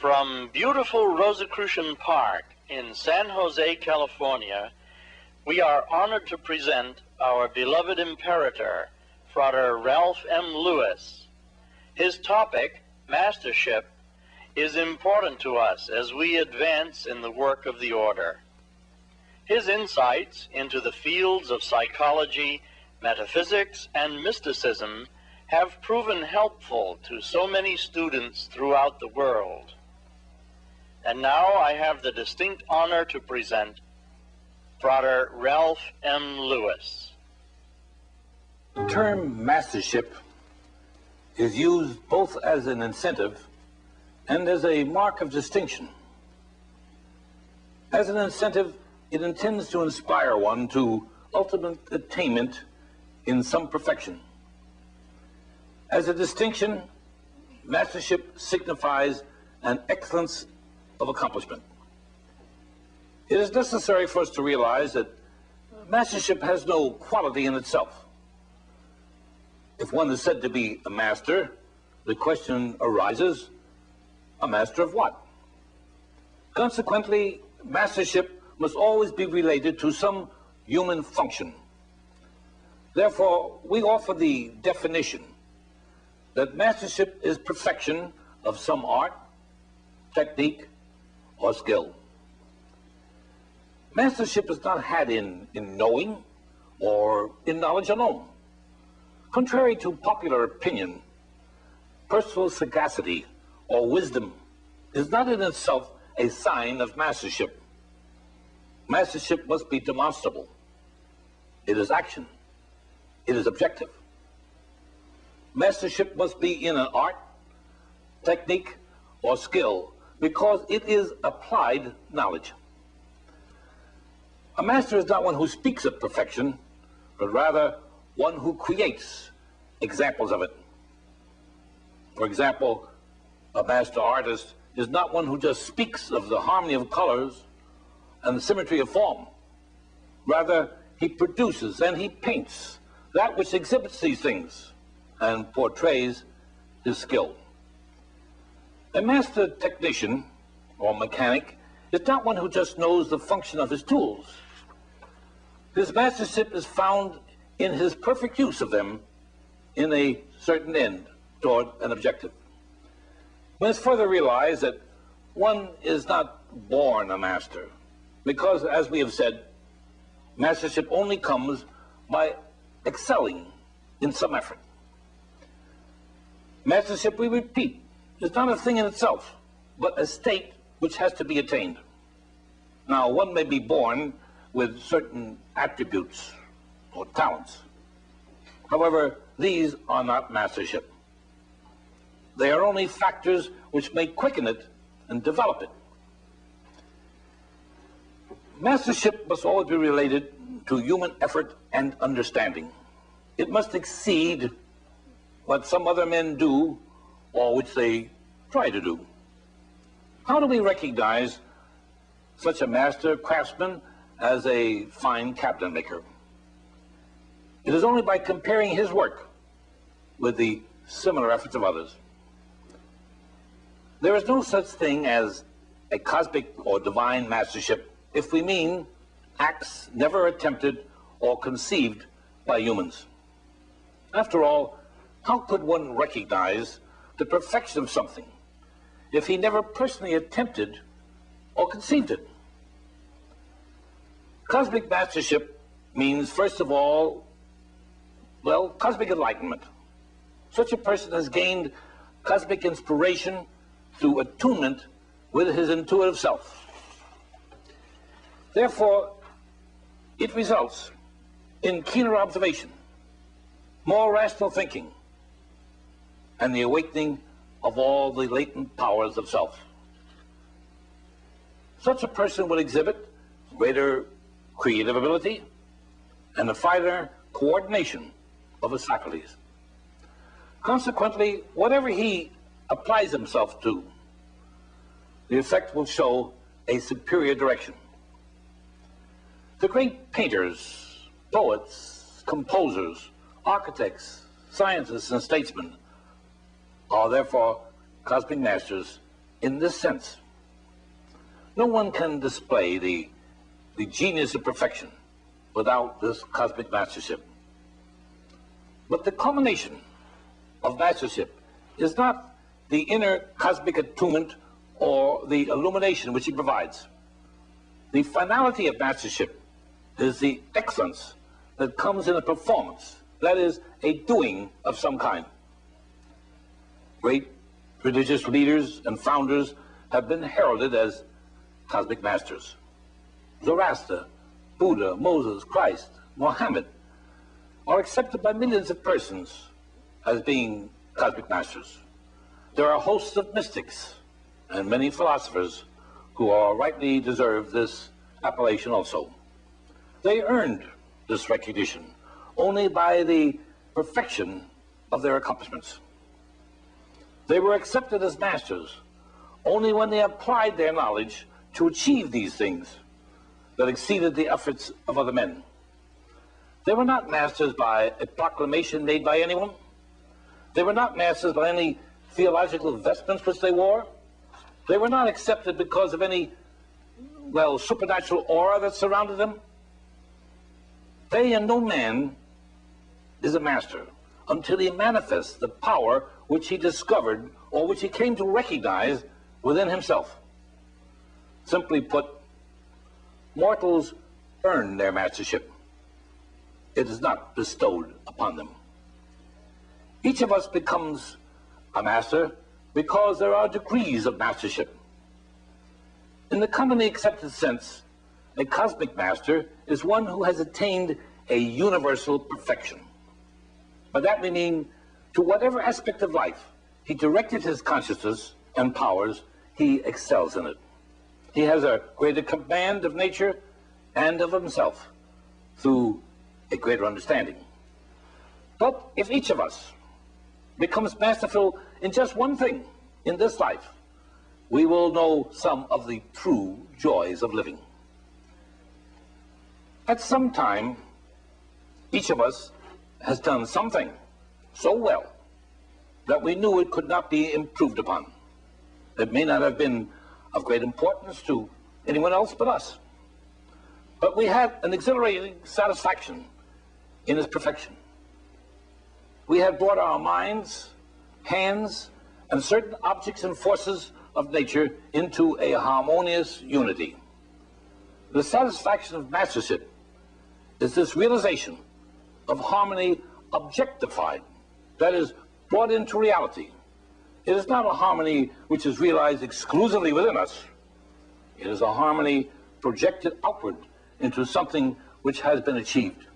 From beautiful Rosicrucian Park in San Jose, California, we are honored to present our beloved Imperator, Frater Ralph M. Lewis. His topic, Mastership, is important to us as we advance in the work of the order. His insights into the fields of psychology, metaphysics, and mysticism have proven helpful to so many students throughout the world. And now I have the distinct honor to present Frater Ralph M. Lewis. The term mastership is used both as an incentive and as a mark of distinction. As an incentive, it intends to inspire one to ultimate attainment in some perfection. As a distinction, mastership signifies an excellence of accomplishment. It is necessary for us to realize that mastership has no quality in itself. If one is said to be a master, the question arises, a master of what? Consequently, mastership must always be related to some human function. Therefore, we offer the definition that mastership is perfection of some art, technique, or skill. Mastership is not had in knowing or in knowledge alone. Contrary to popular opinion, personal sagacity or wisdom is not in itself a sign of mastership. Mastership must be demonstrable. It is action. It is objective. Mastership must be in an art, technique, or skill because it is applied knowledge. A master is not one who speaks of perfection, but rather one who creates examples of it. For example, a master artist is not one who just speaks of the harmony of colors and the symmetry of form. Rather, he produces and he paints that which exhibits these things and portrays his skill. A master technician or mechanic is not one who just knows the function of his tools. His mastership is found in his perfect use of them in a certain end toward an objective. We must further realize that one is not born a master because, as we have said, mastership only comes by excelling in some effort. Mastership, we repeat, is not a thing in itself, but a state which has to be attained. Now, one may be born with certain attributes or talents. However, these are not mastership. They are only factors which may quicken it and develop it. Mastership must always be related to human effort and understanding. It must exceed what some other men do or which they try to do. How do we recognize such a master craftsman as a fine cabinet maker? It is only by comparing his work with the similar efforts of others. There is no such thing as a cosmic or divine mastership if we mean acts never attempted or conceived by humans. After all, how could one recognize the perfection of something if he never personally attempted or conceived it? Cosmic mastership means, first of all, well, cosmic enlightenment. Such a person has gained cosmic inspiration through attunement with his intuitive self. Therefore, it results in keener observation, more rational thinking, and the awakening of all the latent powers of self. Such a person will exhibit greater creative ability and a finer coordination of his faculties. Consequently, whatever he applies himself to, the effect will show a superior direction. The great painters, poets, composers, architects, scientists, and statesmen are therefore cosmic masters in this sense. No one can display the genius of perfection without this cosmic mastership. But the culmination of mastership is not the inner cosmic attunement or the illumination which he provides. The finality of mastership is the excellence that comes in a performance, that is, a doing of some kind. Great religious leaders and founders have been heralded as cosmic masters. Zoroaster, Buddha, Moses, Christ, Mohammed are accepted by millions of persons as being cosmic masters. There are hosts of mystics and many philosophers who are rightly deserve this appellation also. They earned this recognition only by the perfection of their accomplishments. They were accepted as masters only when they applied their knowledge to achieve these things that exceeded the efforts of other men. They were not masters by a proclamation made by anyone. They were not masters by any theological vestments which they wore. They were not accepted because of any, well, supernatural aura that surrounded them. They and no man is a master until he manifests the power which he discovered or which he came to recognize within himself. Simply put, mortals earn their mastership. It is not bestowed upon them. Each of us becomes a master because there are degrees of mastership. In the commonly accepted sense, a cosmic master is one who has attained a universal perfection. By that we mean, to whatever aspect of life he directed his consciousness and powers, he excels in it. He has a greater command of nature and of himself through a greater understanding. But if each of us becomes masterful in just one thing in this life, we will know some of the true joys of living. At some time, each of us has done something so well that we knew it could not be improved upon. It may not have been of great importance to anyone else but us, but we had an exhilarating satisfaction in its perfection. We had brought our minds, hands, and certain objects and forces of nature into a harmonious unity. The satisfaction of mastership is this realization of harmony objectified, that is, brought into reality. It is not a harmony which is realized exclusively within us. It is a harmony projected outward into something which has been achieved.